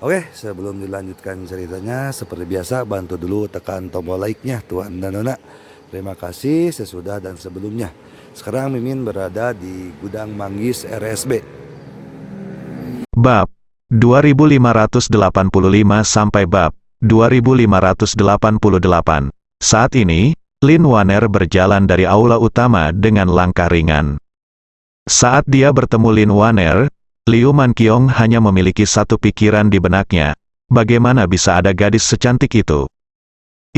Oke, sebelum dilanjutkan ceritanya, seperti biasa bantu dulu tekan tombol like-nya Tuan dan Nona. Terima kasih sesudah dan sebelumnya. Sekarang Mimin berada di Gudang Manggis RSB. Bab 2585 sampai bab 2588. Saat ini, Lin Waner berjalan dari aula utama dengan langkah ringan. Saat dia bertemu Lin Waner, Liu Manqiong hanya memiliki satu pikiran di benaknya. Bagaimana bisa ada gadis secantik itu?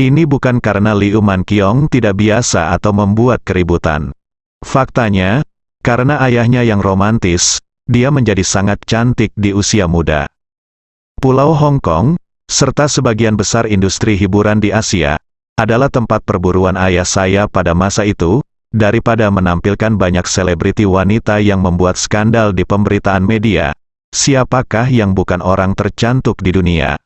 Ini bukan karena Liu Manqiong tidak biasa atau membuat keributan. Faktanya, karena ayahnya yang romantis, dia menjadi sangat cantik di usia muda. Pulau Hong Kong, serta sebagian besar industri hiburan di Asia, adalah tempat perburuan ayah saya pada masa itu. Daripada menampilkan banyak selebriti wanita yang membuat skandal di pemberitaan media, siapakah yang bukan orang tercantik di dunia?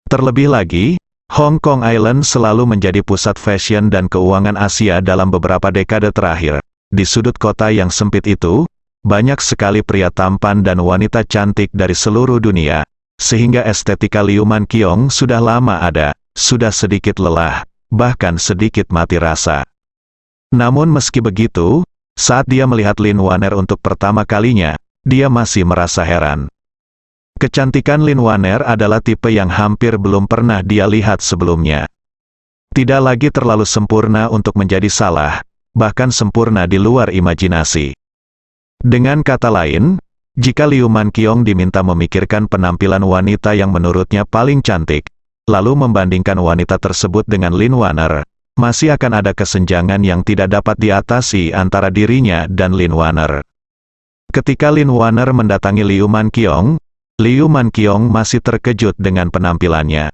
Terlebih lagi, Hong Kong Island selalu menjadi pusat fashion dan keuangan Asia dalam beberapa dekade terakhir. Di sudut kota yang sempit itu, banyak sekali pria tampan dan wanita cantik dari seluruh dunia, sehingga estetika Liu Manqiong sudah lama ada, sudah sedikit lelah, bahkan sedikit mati rasa. Namun meski begitu, saat dia melihat Lin Waner untuk pertama kalinya, dia masih merasa heran. Kecantikan Lin Waner adalah tipe yang hampir belum pernah dia lihat sebelumnya. Tidak lagi terlalu sempurna untuk menjadi salah, bahkan sempurna di luar imajinasi. Dengan kata lain, jika Liu Manqiong diminta memikirkan penampilan wanita yang menurutnya paling cantik, lalu membandingkan wanita tersebut dengan Lin Waner, masih akan ada kesenjangan yang tidak dapat diatasi antara dirinya dan Lin Waner. Ketika Lin Waner mendatangi Liu Manqiong masih terkejut dengan penampilannya.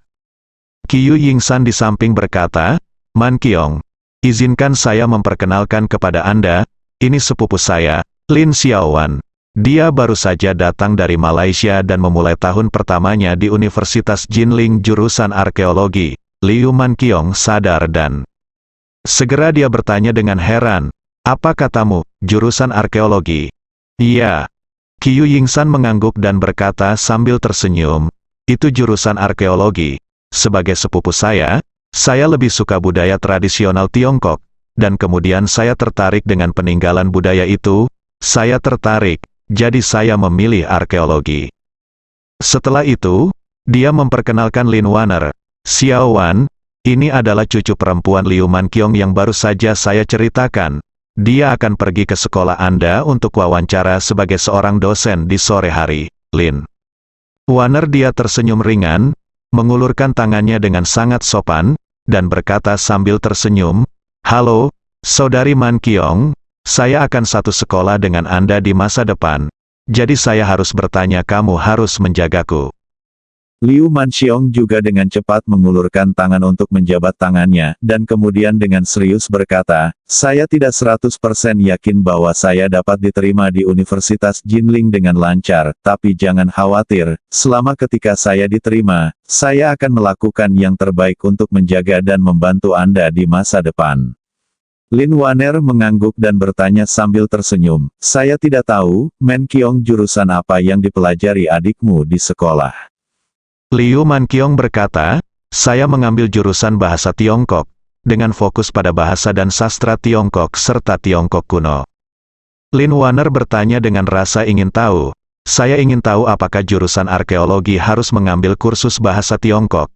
Qiu Yingsan di samping berkata, "Manqiong, izinkan saya memperkenalkan kepada Anda, ini sepupu saya, Lin Xiaowan. Dia baru saja datang dari Malaysia dan memulai tahun pertamanya di Universitas Jinling jurusan arkeologi." Liu Manqiong sadar dan segera dia bertanya dengan heran, "Apa katamu, jurusan arkeologi?" "Iya." Qiu Yingsan mengangguk dan berkata sambil tersenyum, "Itu jurusan arkeologi. Sebagai sepupu saya lebih suka budaya tradisional Tiongkok, dan kemudian saya tertarik dengan peninggalan budaya itu, saya tertarik, jadi saya memilih arkeologi." Setelah itu, dia memperkenalkan Lin Waner, "Xiaowan, ini adalah cucu perempuan Liu Manqiong yang baru saja saya ceritakan. Dia akan pergi ke sekolah Anda untuk wawancara sebagai seorang dosen di sore hari, Lin." Waner dia tersenyum ringan, mengulurkan tangannya dengan sangat sopan, dan berkata sambil tersenyum, "Halo, Saudari Manqiong, saya akan satu sekolah dengan Anda di masa depan. Jadi saya harus bertanya, kamu harus menjagaku." Liu Manqiong juga dengan cepat mengulurkan tangan untuk menjabat tangannya, dan kemudian dengan serius berkata, "Saya tidak 100% yakin bahwa saya dapat diterima di Universitas Jinling dengan lancar, tapi jangan khawatir, selama ketika saya diterima, saya akan melakukan yang terbaik untuk menjaga dan membantu Anda di masa depan." Lin Waner mengangguk dan bertanya sambil tersenyum, "Saya tidak tahu, Manqiong, jurusan apa yang dipelajari adikmu di sekolah?" Liu Manqiong berkata, "Saya mengambil jurusan bahasa Tiongkok, dengan fokus pada bahasa dan sastra Tiongkok serta Tiongkok kuno." Lin Waner bertanya dengan rasa ingin tahu, "Saya ingin tahu apakah jurusan arkeologi harus mengambil kursus bahasa Tiongkok?"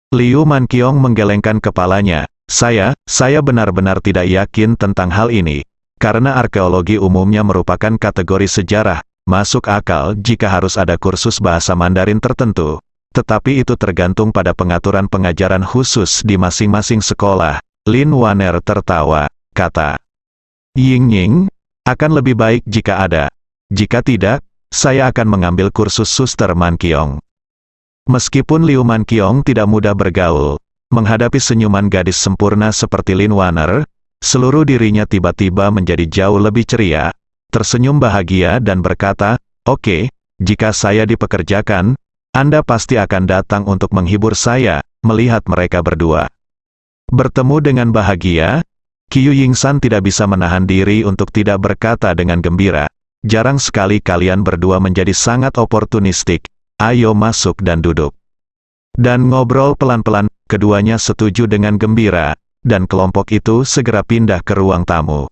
Liu Manqiong menggelengkan kepalanya, Saya benar-benar tidak yakin tentang hal ini, karena arkeologi umumnya merupakan kategori sejarah, masuk akal jika harus ada kursus bahasa Mandarin tertentu. Tetapi itu tergantung pada pengaturan pengajaran khusus di masing-masing sekolah." Lin Waner tertawa, kata, "Ying-Ying, akan lebih baik jika ada. Jika tidak, saya akan mengambil kursus Suster Manqiong." Meskipun Liu Manqiong tidak mudah bergaul, menghadapi senyuman gadis sempurna seperti Lin Waner, seluruh dirinya tiba-tiba menjadi jauh lebih ceria, tersenyum bahagia dan berkata, "Oke, jika saya dipekerjakan, Anda pasti akan datang untuk menghibur saya, melihat mereka berdua." Bertemu dengan bahagia, Qiu Yingsan tidak bisa menahan diri untuk tidak berkata dengan gembira, "Jarang sekali kalian berdua menjadi sangat oportunistik. ayo masuk dan duduk. Dan ngobrol pelan-pelan, keduanya setuju dengan gembira, dan kelompok itu segera pindah ke ruang tamu.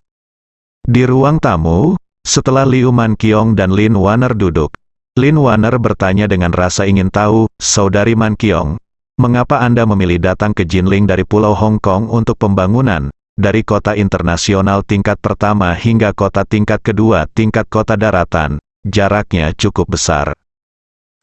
Di ruang tamu, setelah Liu Manqiong dan Lin Wanner duduk, Lin Wanner bertanya dengan rasa ingin tahu, "Saudari Manqiong, mengapa Anda memilih datang ke Jinling dari Pulau Hong Kong untuk pembangunan, dari kota internasional tingkat pertama hingga kota tingkat kedua tingkat kota daratan, jaraknya cukup besar?"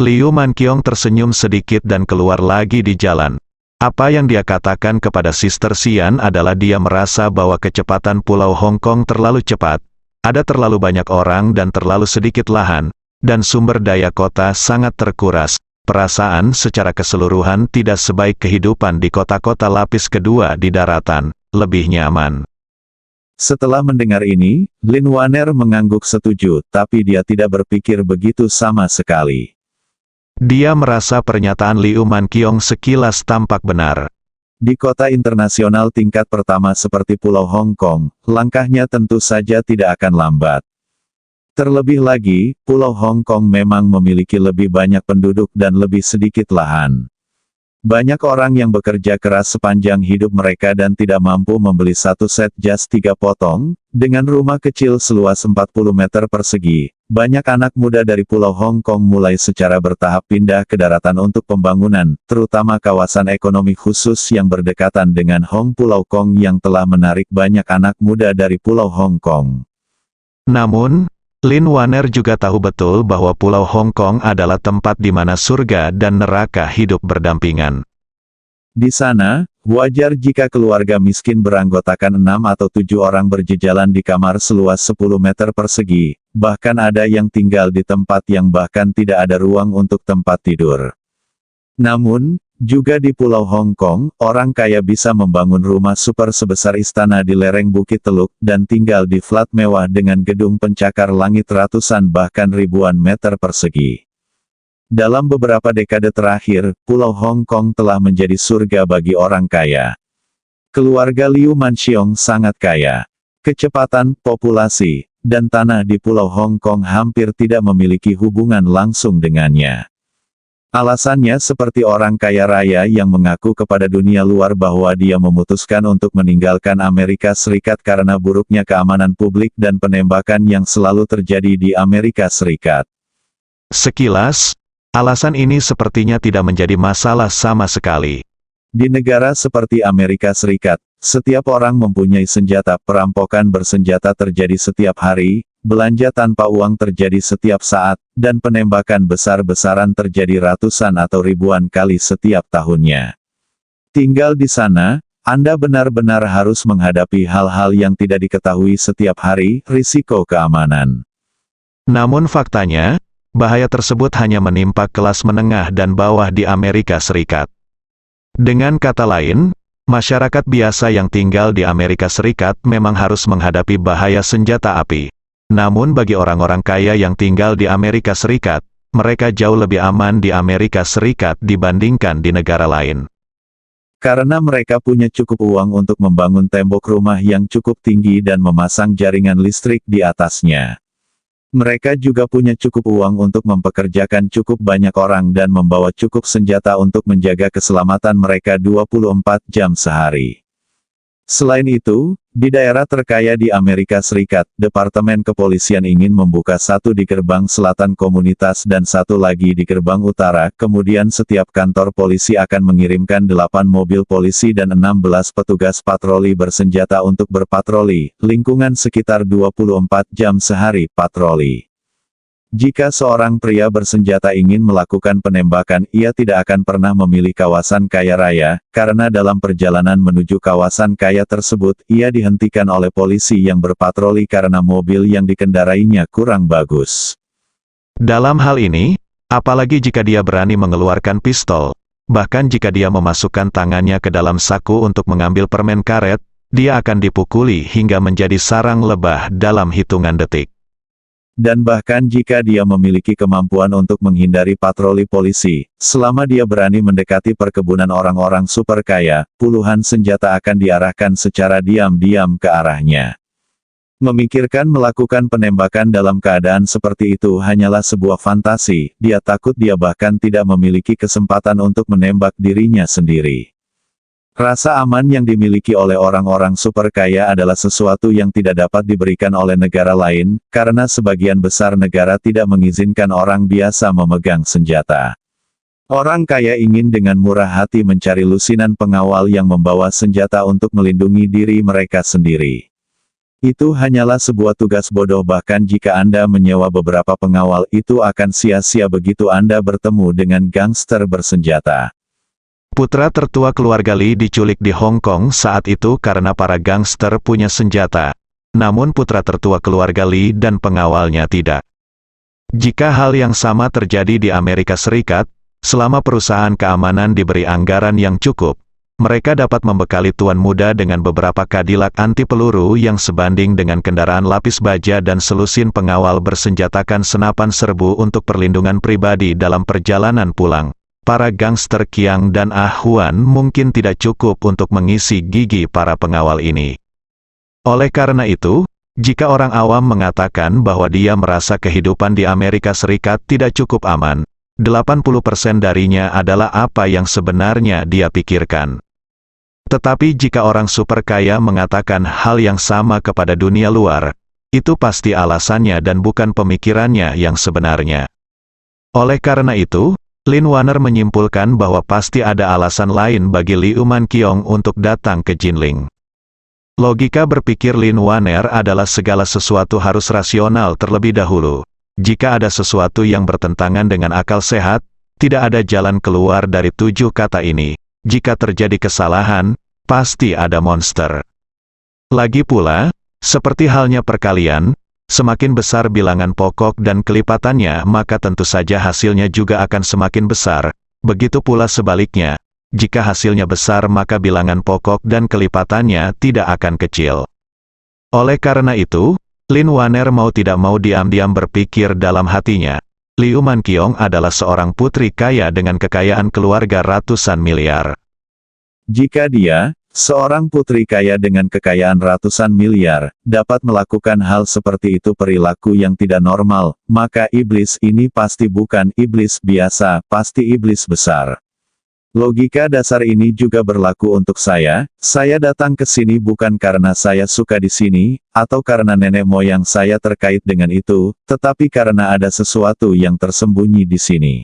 Liu Manqiong tersenyum sedikit dan keluar lagi di jalan. Apa yang dia katakan kepada Sister Xian adalah dia merasa bahwa kecepatan Pulau Hong Kong terlalu cepat, ada terlalu banyak orang dan terlalu sedikit lahan, dan sumber daya kota sangat terkuras. Perasaan secara keseluruhan tidak sebaik kehidupan di kota-kota lapis kedua di daratan, lebih nyaman. Setelah mendengar ini, Lin Wanner mengangguk setuju, tapi dia tidak berpikir begitu sama sekali. Dia merasa pernyataan Liu Manqiong sekilas tampak benar. Di kota internasional tingkat pertama seperti Pulau Hong Kong, langkahnya tentu saja tidak akan lambat. Terlebih lagi, Pulau Hong Kong memang memiliki lebih banyak penduduk dan lebih sedikit lahan. Banyak orang yang bekerja keras sepanjang hidup mereka dan tidak mampu membeli satu set jas 3 potong, dengan rumah kecil seluas 40 meter persegi. Banyak anak muda dari Pulau Hong Kong mulai secara bertahap pindah ke daratan untuk pembangunan, terutama kawasan ekonomi khusus yang berdekatan dengan Hong Pulau Kong yang telah menarik banyak anak muda dari Pulau Hong Kong. Namun, Lin Wanner juga tahu betul bahwa Pulau Hong Kong adalah tempat di mana surga dan neraka hidup berdampingan. Di sana, wajar jika keluarga miskin beranggotakan 6 atau 7 orang berjejalan di kamar seluas 10 meter persegi, bahkan ada yang tinggal di tempat yang bahkan tidak ada ruang untuk tempat tidur. Namun, juga di Pulau Hong Kong, orang kaya bisa membangun rumah super sebesar istana di lereng Bukit Teluk, dan tinggal di flat mewah dengan gedung pencakar langit ratusan bahkan ribuan meter persegi. Dalam beberapa dekade terakhir, Pulau Hong Kong telah menjadi surga bagi orang kaya. Keluarga Liu Manqiong sangat kaya. Kecepatan, populasi, dan tanah di Pulau Hong Kong hampir tidak memiliki hubungan langsung dengannya. Alasannya seperti orang kaya raya yang mengaku kepada dunia luar bahwa dia memutuskan untuk meninggalkan Amerika Serikat karena buruknya keamanan publik dan penembakan yang selalu terjadi di Amerika Serikat. Sekilas, alasan ini sepertinya tidak menjadi masalah sama sekali. Di negara seperti Amerika Serikat, setiap orang mempunyai senjata. Perampokan bersenjata terjadi setiap hari, belanja tanpa uang terjadi setiap saat, dan penembakan besar-besaran terjadi ratusan atau ribuan kali setiap tahunnya. Tinggal di sana, Anda benar-benar harus menghadapi hal-hal yang tidak diketahui setiap hari, risiko keamanan. Namun faktanya, bahaya tersebut hanya menimpa kelas menengah dan bawah di Amerika Serikat. Dengan kata lain, masyarakat biasa yang tinggal di Amerika Serikat memang harus menghadapi bahaya senjata api. Namun bagi orang-orang kaya yang tinggal di Amerika Serikat, mereka jauh lebih aman di Amerika Serikat dibandingkan di negara lain. Karena mereka punya cukup uang untuk membangun tembok rumah yang cukup tinggi dan memasang jaringan listrik di atasnya. Mereka juga punya cukup uang untuk mempekerjakan cukup banyak orang dan membawa cukup senjata untuk menjaga keselamatan mereka 24 jam sehari. Selain itu, di daerah terkaya di Amerika Serikat, Departemen Kepolisian ingin membuka satu di gerbang selatan komunitas dan satu lagi di gerbang utara. Kemudian setiap kantor polisi akan mengirimkan 8 mobil polisi dan 16 petugas patroli bersenjata untuk berpatroli, lingkungan sekitar 24 jam sehari patroli. Jika seorang pria bersenjata ingin melakukan penembakan, ia tidak akan pernah memilih kawasan kaya raya, karena dalam perjalanan menuju kawasan kaya tersebut, ia dihentikan oleh polisi yang berpatroli karena mobil yang dikendarainya kurang bagus. Dalam hal ini, apalagi jika dia berani mengeluarkan pistol, bahkan jika dia memasukkan tangannya ke dalam saku untuk mengambil permen karet, dia akan dipukuli hingga menjadi sarang lebah dalam hitungan detik. Dan bahkan jika dia memiliki kemampuan untuk menghindari patroli polisi, selama dia berani mendekati perkebunan orang-orang super kaya, puluhan senjata akan diarahkan secara diam-diam ke arahnya. Memikirkan melakukan penembakan dalam keadaan seperti itu hanyalah sebuah fantasi, dia takut dia bahkan tidak memiliki kesempatan untuk menembak dirinya sendiri. Rasa aman yang dimiliki oleh orang-orang super kaya adalah sesuatu yang tidak dapat diberikan oleh negara lain, karena sebagian besar negara tidak mengizinkan orang biasa memegang senjata. Orang kaya ingin dengan murah hati mencari lusinan pengawal yang membawa senjata untuk melindungi diri mereka sendiri. Itu hanyalah sebuah tugas bodoh, bahkan jika Anda menyewa beberapa pengawal itu akan sia-sia begitu Anda bertemu dengan gangster bersenjata. Putra tertua keluarga Lee diculik di Hong Kong saat itu karena para gangster punya senjata. Namun putra tertua keluarga Lee dan pengawalnya tidak. Jika hal yang sama terjadi di Amerika Serikat, selama perusahaan keamanan diberi anggaran yang cukup, mereka dapat membekali tuan muda dengan beberapa Cadillac anti peluru yang sebanding dengan kendaraan lapis baja dan selusin pengawal bersenjatakan senapan serbu untuk perlindungan pribadi dalam perjalanan pulang. Para gangster Qiang dan Ah Huan mungkin tidak cukup untuk mengisi gigi para pengawal ini. Oleh karena itu, jika orang awam mengatakan bahwa dia merasa kehidupan di Amerika Serikat tidak cukup aman, 80% darinya adalah apa yang sebenarnya dia pikirkan. Tetapi jika orang super kaya mengatakan hal yang sama kepada dunia luar, itu pasti alasannya dan bukan pemikirannya yang sebenarnya. Oleh karena itu, Lin Wanner menyimpulkan bahwa pasti ada alasan lain bagi Liu Manqiong untuk datang ke Jinling. Logika berpikir Lin Wanner adalah segala sesuatu harus rasional terlebih dahulu. Jika ada sesuatu yang bertentangan dengan akal sehat, tidak ada jalan keluar dari 7 kata ini. Jika terjadi kesalahan, pasti ada monster. Lagi pula, seperti halnya perkalian, semakin besar bilangan pokok dan kelipatannya maka tentu saja hasilnya juga akan semakin besar. Begitu pula sebaliknya, jika hasilnya besar maka bilangan pokok dan kelipatannya tidak akan kecil. Oleh karena itu, Lin Wanner mau tidak mau diam-diam berpikir dalam hatinya, Liu Manqiong adalah seorang putri kaya dengan kekayaan keluarga ratusan miliar. Jika dia, seorang putri kaya dengan kekayaan ratusan miliar, dapat melakukan hal seperti itu, perilaku yang tidak normal, maka iblis ini pasti bukan iblis biasa, pasti iblis besar. Logika dasar ini juga berlaku untuk saya datang ke sini bukan karena saya suka di sini, atau karena nenek moyang saya terkait dengan itu, tetapi karena ada sesuatu yang tersembunyi di sini.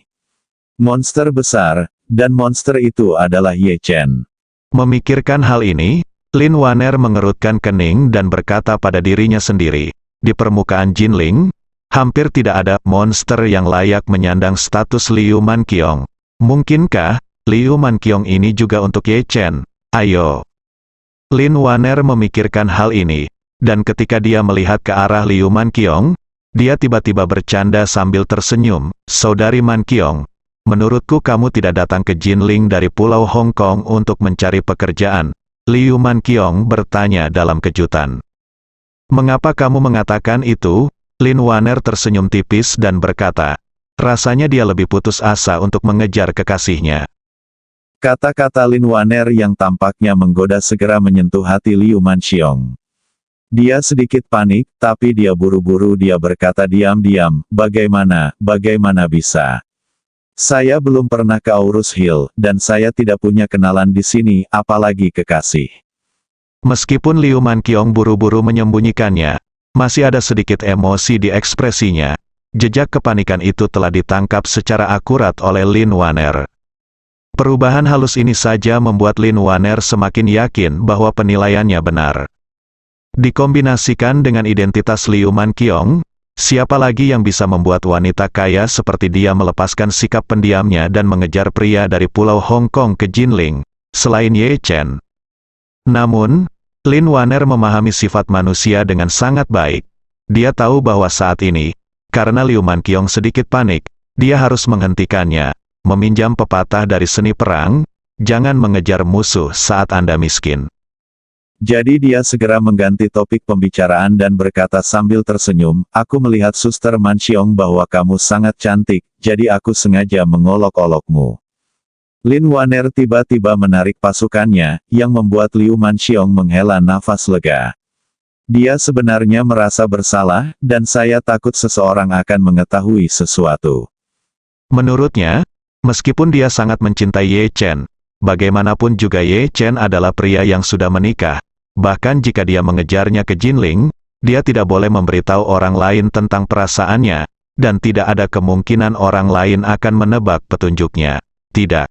Monster besar, dan monster itu adalah Ye Chen. Memikirkan hal ini, Lin Wanner mengerutkan kening dan berkata pada dirinya sendiri, di permukaan Jinling, hampir tidak ada monster yang layak menyandang status Liu Manqiong. Mungkinkah Liu Manqiong ini juga untuk Ye Chen? Ayo. Lin Wanner memikirkan hal ini, dan ketika dia melihat ke arah Liu Manqiong, dia tiba-tiba bercanda sambil tersenyum, "Saudari Manqiong, menurutku kamu tidak datang ke Jinling dari Pulau Hong Kong untuk mencari pekerjaan." Liu Manqiong bertanya dalam kejutan. "Mengapa kamu mengatakan itu?" Lin Wanner tersenyum tipis dan berkata, rasanya dia lebih putus asa untuk mengejar kekasihnya. Kata-kata Lin Wanner yang tampaknya menggoda segera menyentuh hati Liu Manqiong. Dia sedikit panik, tapi dia buru-buru dia berkata diam-diam, bagaimana bisa? Saya belum pernah ke Aurus Hill, dan saya tidak punya kenalan di sini, apalagi kekasih. Meskipun Liu Manqiong buru-buru menyembunyikannya, masih ada sedikit emosi di ekspresinya. Jejak kepanikan itu telah ditangkap secara akurat oleh Lin Wanner. Perubahan halus ini saja membuat Lin Wanner semakin yakin bahwa penilaiannya benar. Dikombinasikan dengan identitas Liu Manqiong, siapa lagi yang bisa membuat wanita kaya seperti dia melepaskan sikap pendiamnya dan mengejar pria dari Pulau Hong Kong ke Jinling, selain Ye Chen? Namun, Lin Wanner memahami sifat manusia dengan sangat baik. Dia tahu bahwa saat ini, karena Liu Manqiong sedikit panik, dia harus menghentikannya. Meminjam pepatah dari seni perang, jangan mengejar musuh saat Anda miskin. Jadi dia segera mengganti topik pembicaraan dan berkata sambil tersenyum, aku melihat Suster Manqiong bahwa kamu sangat cantik, jadi aku sengaja mengolok-olokmu. Lin Wanner tiba-tiba menarik pasukannya, yang membuat Liu Manqiong menghela nafas lega. Dia sebenarnya merasa bersalah, dan saya takut seseorang akan mengetahui sesuatu. Menurutnya, meskipun dia sangat mencintai Ye Chen, bagaimanapun juga Ye Chen adalah pria yang sudah menikah. Bahkan jika dia mengejarnya ke Jinling, dia tidak boleh memberitahu orang lain tentang perasaannya, dan tidak ada kemungkinan orang lain akan menebak petunjuknya. Tidak.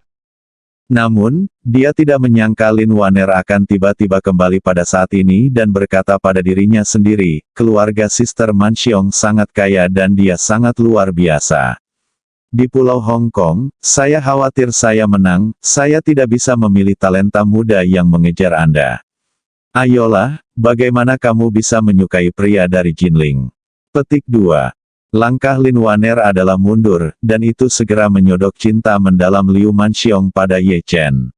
Namun, dia tidak menyangka Lin Waner akan tiba-tiba kembali pada saat ini dan berkata pada dirinya sendiri, keluarga Sister Manxiong sangat kaya dan dia sangat luar biasa. Di Pulau Hong Kong, saya khawatir saya menang, saya tidak bisa memilih talenta muda yang mengejar Anda. Ayolah, bagaimana kamu bisa menyukai pria dari Jinling? Petik 2. Langkah Lin Waner adalah mundur, dan itu segera menyodok cinta mendalam Liu Manxiong pada Ye Chen.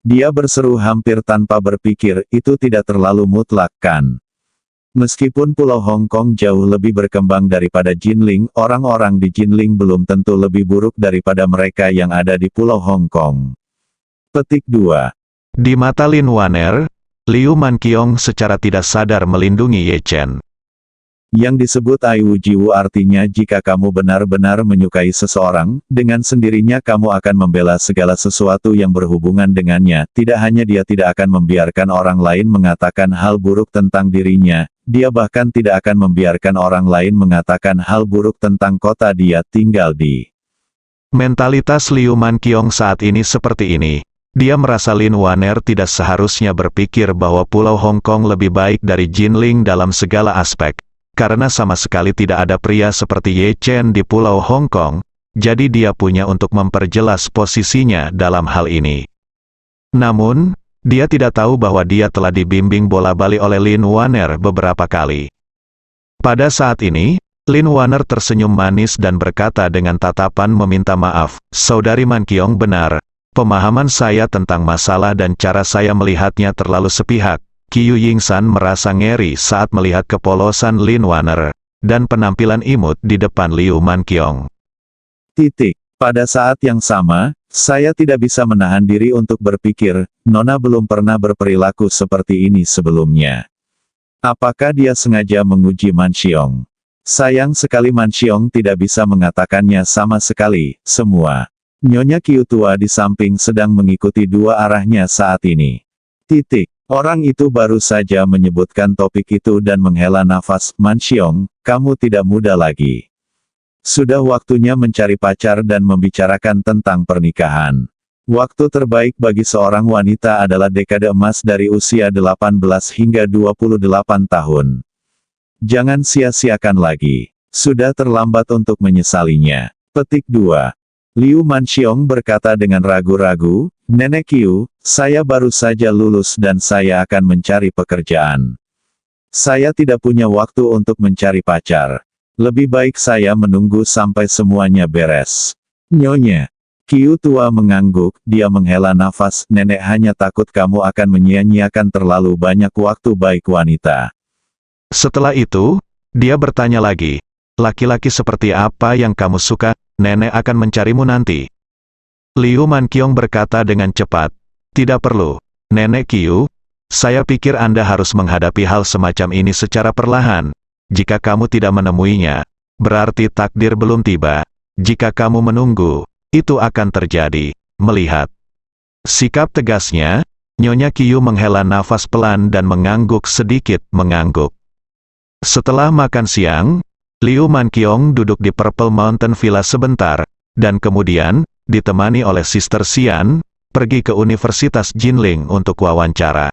Dia berseru hampir tanpa berpikir, itu tidak terlalu mutlak kan? Meskipun Pulau Hong Kong jauh lebih berkembang daripada Jinling, orang-orang di Jinling belum tentu lebih buruk daripada mereka yang ada di Pulau Hong Kong. Petik 2. Di mata Lin Waner, Liu Manqiong secara tidak sadar melindungi Ye Chen. Yang disebut Aiwu Jiwu artinya jika kamu benar-benar menyukai seseorang, dengan sendirinya kamu akan membela segala sesuatu yang berhubungan dengannya. Tidak hanya dia tidak akan membiarkan orang lain mengatakan hal buruk tentang dirinya, dia bahkan tidak akan membiarkan orang lain mengatakan hal buruk tentang kota dia tinggal di. Mentalitas Liu Manqiong saat ini seperti ini. Dia merasa Lin Waner tidak seharusnya berpikir bahwa Pulau Hong Kong lebih baik dari Jinling dalam segala aspek. Karena sama sekali tidak ada pria seperti Ye Chen di Pulau Hong Kong, jadi dia punya untuk memperjelas posisinya dalam hal ini. Namun, dia tidak tahu bahwa dia telah dibimbing bola-balik oleh Lin Waner beberapa kali. Pada saat ini, Lin Waner tersenyum manis dan berkata dengan tatapan meminta maaf, Saudari Manqiong benar, pemahaman saya tentang masalah dan cara saya melihatnya terlalu sepihak. Qiu Yingsan merasa ngeri saat melihat kepolosan Lin Waner, dan penampilan imut di depan Liu Manqiong. Pada saat yang sama, saya tidak bisa menahan diri untuk berpikir, Nona belum pernah berperilaku seperti ini sebelumnya. Apakah dia sengaja menguji Manxiong? Sayang sekali Manxiong tidak bisa mengatakannya sama sekali, semua. Nyonya Qiu tua di samping sedang mengikuti dua arahnya saat ini. Orang itu baru saja menyebutkan topik itu dan menghela nafas, Manxiong, kamu tidak muda lagi. Sudah waktunya mencari pacar dan membicarakan tentang pernikahan. Waktu terbaik bagi seorang wanita adalah dekade emas dari usia 18 hingga 28 tahun. Jangan sia-siakan lagi. Sudah terlambat untuk menyesalinya. Petik 2. Liu Manxiong berkata dengan ragu-ragu, Nenek Qiu, saya baru saja lulus dan saya akan mencari pekerjaan. Saya tidak punya waktu untuk mencari pacar. Lebih baik saya menunggu sampai semuanya beres. Nyonya. Qiu tua mengangguk, dia menghela nafas, nenek hanya takut kamu akan menyia-nyiakan terlalu banyak waktu baik wanita. Setelah itu, dia bertanya lagi, laki-laki seperti apa yang kamu suka, nenek akan mencarimu nanti. Liu Manqiong berkata dengan cepat, tidak perlu, Nenek Qiu, saya pikir Anda harus menghadapi hal semacam ini secara perlahan. Jika kamu tidak menemuinya, berarti takdir belum tiba. Jika kamu menunggu, itu akan terjadi. Melihat sikap tegasnya, Nyonya Qiu menghela nafas pelan dan mengangguk sedikit mengangguk. Setelah makan siang, Liu Manqiong duduk di Purple Mountain Villa sebentar, dan kemudian, ditemani oleh Sister Xian, pergi ke Universitas Jinling untuk wawancara.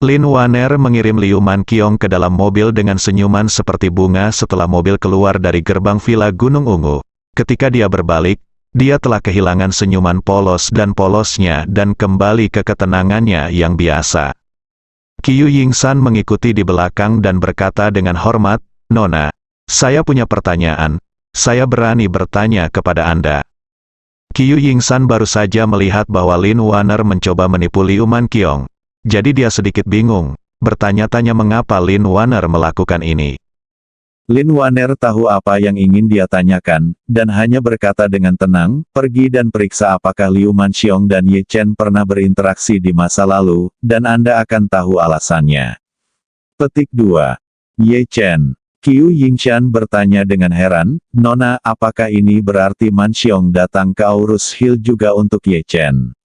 Lin Waner mengirim Liu Manqiong ke dalam mobil dengan senyuman seperti bunga setelah mobil keluar dari gerbang Villa Gunung Ungu. Ketika dia berbalik, dia telah kehilangan senyuman polos dan polosnya dan kembali ke ketenangannya yang biasa. Qiu Yingsan mengikuti di belakang dan berkata dengan hormat, Nona, saya punya pertanyaan. Saya berani bertanya kepada Anda. Qiu Yingsan baru saja melihat bahwa Lin Waner mencoba menipu Liu Manqiong. Jadi dia sedikit bingung, bertanya-tanya mengapa Lin Waner melakukan ini. Lin Waner tahu apa yang ingin dia tanyakan, dan hanya berkata dengan tenang, pergi dan periksa apakah Liu Manxiong dan Ye Chen pernah berinteraksi di masa lalu, dan Anda akan tahu alasannya. Petik 2. Ye Chen. Qiu Yingshan bertanya dengan heran, "Nona, apakah ini berarti Man Xiong datang ke Aurus Hill juga untuk Ye Chen?"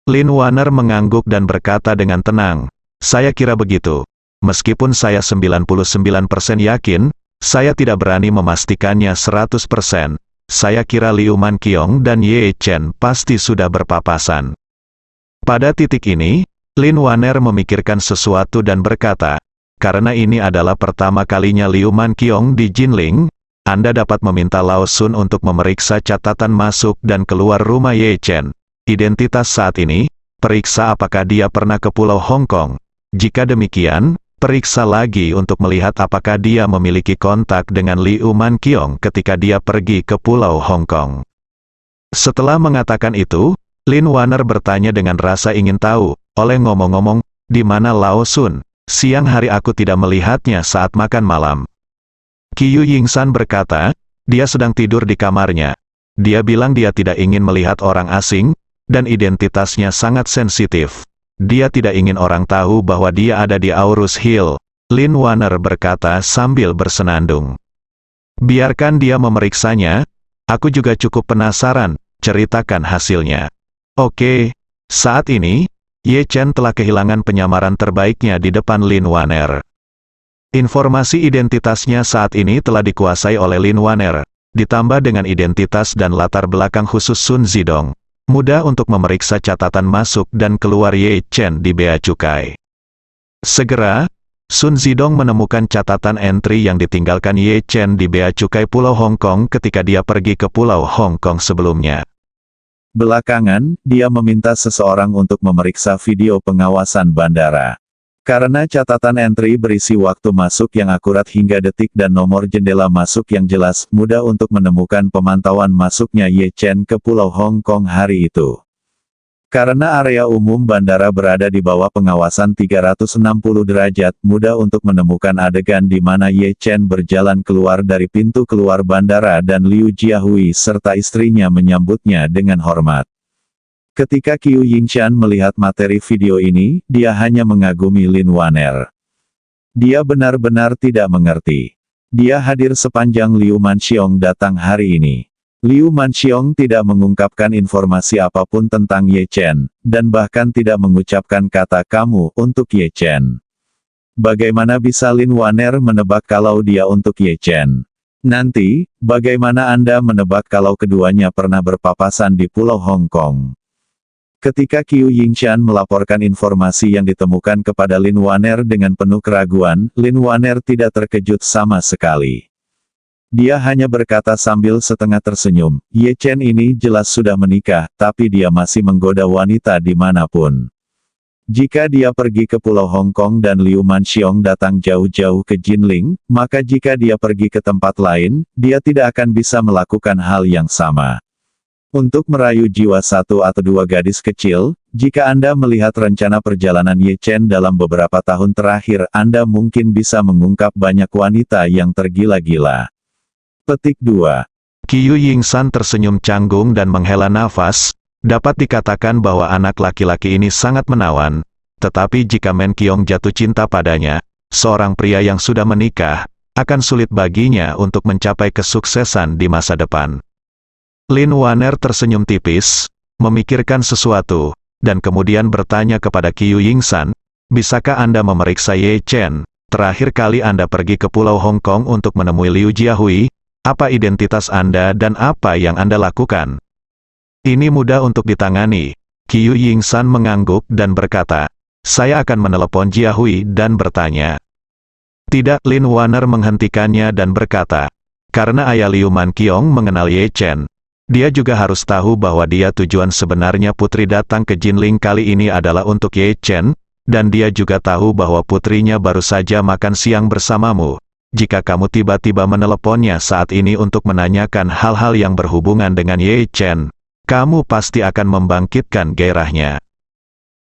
Lin Wanner mengangguk dan berkata dengan tenang, "Saya kira begitu. Meskipun saya 99% yakin, saya tidak berani memastikannya 100%. Saya kira Liu Manqiong dan Ye Chen pasti sudah berpapasan." Pada titik ini, Lin Wanner memikirkan sesuatu dan berkata, "Karena ini adalah pertama kalinya Liu Manqiong di Jinling, Anda dapat meminta Lao Sun untuk memeriksa catatan masuk dan keluar rumah Ye Chen. Identitas saat ini, periksa apakah dia pernah ke Pulau Hong Kong. Jika demikian, periksa lagi untuk melihat apakah dia memiliki kontak dengan Liu Manqiong ketika dia pergi ke Pulau Hong Kong." Setelah mengatakan itu, Lin Wanner bertanya dengan rasa ingin tahu, "Oleh ngomong-ngomong, di mana Lao Sun? Siang hari aku tidak melihatnya saat makan malam." Qiu Yingsan berkata, "Dia sedang tidur di kamarnya. Dia bilang dia tidak ingin melihat orang asing, dan identitasnya sangat sensitif. Dia tidak ingin orang tahu bahwa dia ada di Aurus Hill." Lin Wanner berkata sambil bersenandung. "Biarkan dia memeriksanya. Aku juga cukup penasaran, ceritakan hasilnya." Oke, saat ini, Ye Chen telah kehilangan penyamaran terbaiknya di depan Lin Wanner. Informasi identitasnya saat ini telah dikuasai oleh Lin Wanner, ditambah dengan identitas dan latar belakang khusus Sun Zidong. Mudah untuk memeriksa catatan masuk dan keluar Ye Chen di bea cukai. Segera, Sun Zidong menemukan catatan entry yang ditinggalkan Ye Chen di bea cukai Pulau Hong Kong ketika dia pergi ke Pulau Hong Kong sebelumnya. Belakangan, dia meminta seseorang untuk memeriksa video pengawasan bandara. Karena catatan entry berisi waktu masuk yang akurat hingga detik dan nomor jendela masuk yang jelas, mudah untuk menemukan pemantauan masuknya Ye Chen ke Pulau Hong Kong hari itu. Karena area umum bandara berada di bawah pengawasan 360 derajat, mudah untuk menemukan adegan di mana Ye Chen berjalan keluar dari pintu keluar bandara dan Liu Jiahui serta istrinya menyambutnya dengan hormat. Ketika Qiu Yingshan melihat materi video ini, dia hanya mengagumi Lin Wanner. Dia benar-benar tidak mengerti. Dia hadir sepanjang Liu Manqiong datang hari ini. Liu Manqiong tidak mengungkapkan informasi apapun tentang Ye Chen, dan bahkan tidak mengucapkan kata "kamu" untuk Ye Chen. Bagaimana bisa Lin Wanner menebak kalau dia untuk Ye Chen? Nanti, bagaimana Anda menebak kalau keduanya pernah berpapasan di Pulau Hong Kong? Ketika Qiu Yingshan melaporkan informasi yang ditemukan kepada Lin Wanner dengan penuh keraguan, Lin Wanner tidak terkejut sama sekali. Dia hanya berkata sambil setengah tersenyum, "Ye Chen ini jelas sudah menikah, tapi dia masih menggoda wanita dimanapun. Jika dia pergi ke Pulau Hong Kong dan Liu Manqiong datang jauh-jauh ke Jinling, maka jika dia pergi ke tempat lain, dia tidak akan bisa melakukan hal yang sama. Untuk merayu jiwa satu atau dua gadis kecil, jika Anda melihat rencana perjalanan Ye Chen dalam beberapa tahun terakhir, Anda mungkin bisa mengungkap banyak wanita yang tergila-gila." Petik 2. Qiu Yingsan tersenyum canggung dan menghela nafas. Dapat dikatakan bahwa anak laki-laki ini sangat menawan. Tetapi jika Manqiong jatuh cinta padanya, seorang pria yang sudah menikah, akan sulit baginya untuk mencapai kesuksesan di masa depan. Lin Wanner tersenyum tipis, memikirkan sesuatu, dan kemudian bertanya kepada Qiu Yingsan, "Bisakah Anda memeriksa Ye Chen? Terakhir kali Anda pergi ke Pulau Hong Kong untuk menemui Liu Jiahui. Apa identitas Anda dan apa yang Anda lakukan?" "Ini mudah untuk ditangani." Qiu Yingsan mengangguk dan berkata, "Saya akan menelepon Jiahui dan bertanya." "Tidak," Lin Wanner menghentikannya dan berkata, "Karena ayah Liu Manqiong mengenal Ye Chen. Dia juga harus tahu bahwa dia tujuan sebenarnya putri datang ke Jinling kali ini adalah untuk Ye Chen, dan dia juga tahu bahwa putrinya baru saja makan siang bersamamu. Jika kamu tiba-tiba meneleponnya saat ini untuk menanyakan hal-hal yang berhubungan dengan Ye Chen, kamu pasti akan membangkitkan gairahnya.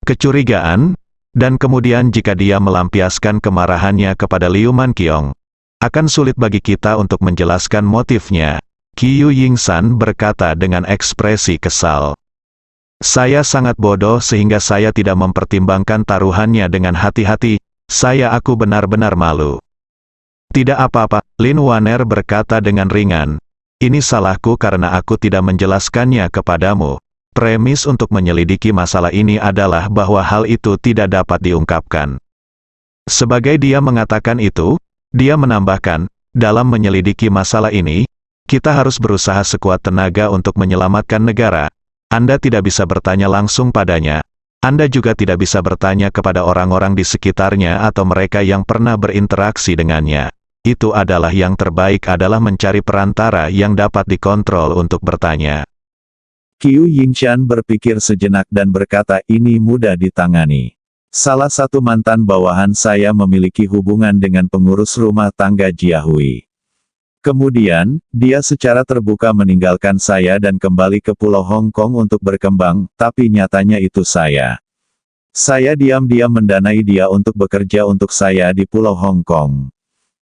Kecurigaan, dan kemudian jika dia melampiaskan kemarahannya kepada Liu Manqiong, akan sulit bagi kita untuk menjelaskan motifnya." Qiu Yingsan berkata dengan ekspresi kesal. "Saya sangat bodoh sehingga saya tidak mempertimbangkan taruhannya dengan hati-hati. Aku benar-benar malu. Tidak apa-apa, Lin Waner berkata dengan ringan. Ini salahku karena aku tidak menjelaskannya kepadamu. Premis untuk menyelidiki masalah ini adalah bahwa hal itu tidak dapat diungkapkan. Sebagai dia mengatakan itu, dia menambahkan, dalam menyelidiki masalah ini, kita harus berusaha sekuat tenaga untuk menyelamatkan negara. Anda tidak bisa bertanya langsung padanya. Anda juga tidak bisa bertanya kepada orang-orang di sekitarnya atau mereka yang pernah berinteraksi dengannya. Itu adalah yang terbaik adalah mencari perantara yang dapat dikontrol untuk bertanya. Qiu Yingshan berpikir sejenak dan berkata ini mudah ditangani. Salah satu mantan bawahan saya memiliki hubungan dengan pengurus rumah tangga Jiahui. Kemudian, dia secara terbuka meninggalkan saya dan kembali ke Pulau Hong Kong untuk berkembang, tapi nyatanya itu saya. Saya diam-diam mendanai dia untuk bekerja untuk saya di Pulau Hong Kong.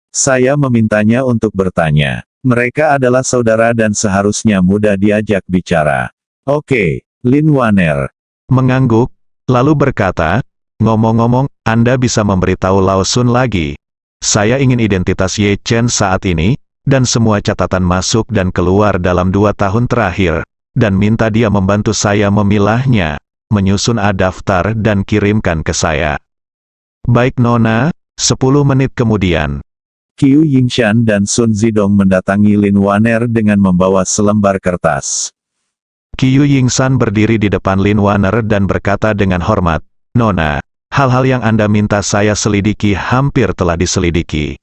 Saya memintanya untuk bertanya. Mereka adalah saudara dan seharusnya mudah diajak bicara. Oke, Lin Waner Mengangguk, lalu berkata, ngomong-ngomong, Anda bisa memberitahu Lao Sun lagi. Saya ingin identitas Ye Chen saat ini, dan semua catatan masuk dan keluar dalam 2 tahun terakhir, dan minta dia membantu saya memilahnya, menyusun daftar dan kirimkan ke saya. Baik Nona, 10 menit kemudian. Qiu Yingshan dan Sun Zidong mendatangi Lin Waner dengan membawa selembar kertas. Qiu Yingshan berdiri di depan Lin Waner dan berkata dengan hormat, Nona, hal-hal yang Anda minta saya selidiki hampir telah diselidiki.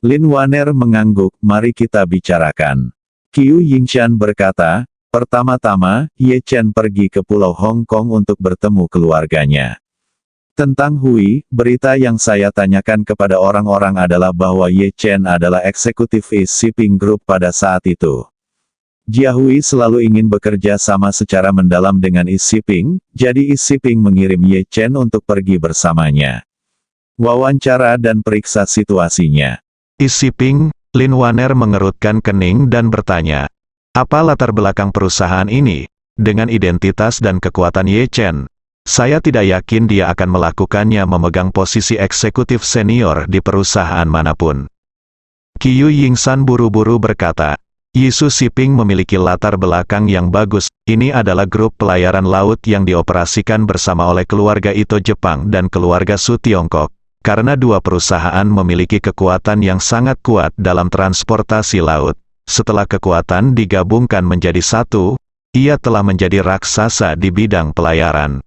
Lin Waner mengangguk, mari kita bicarakan. Qiu Yingshan berkata, pertama-tama, Ye Chen pergi ke Pulau Hong Kong untuk bertemu keluarganya. Tentang Hui, berita yang saya tanyakan kepada orang-orang adalah bahwa Ye Chen adalah eksekutif East Shipping Group pada saat itu. Jiahui selalu ingin bekerja sama secara mendalam dengan East Shipping, jadi East Shipping mengirim Ye Chen untuk pergi bersamanya. Wawancara dan periksa situasinya. East Shipping, Lin Waner mengerutkan kening dan bertanya, apa latar belakang perusahaan ini? Dengan identitas dan kekuatan Ye Chen, saya tidak yakin dia akan melakukannya memegang posisi eksekutif senior di perusahaan manapun. Qiu Yingshan buru-buru berkata, Yisu Shipping memiliki latar belakang yang bagus, ini adalah grup pelayaran laut yang dioperasikan bersama oleh keluarga Ito Jepang dan keluarga Su Tiongkok, karena dua perusahaan memiliki kekuatan yang sangat kuat dalam transportasi laut. Setelah kekuatan digabungkan menjadi satu, ia telah menjadi raksasa di bidang pelayaran.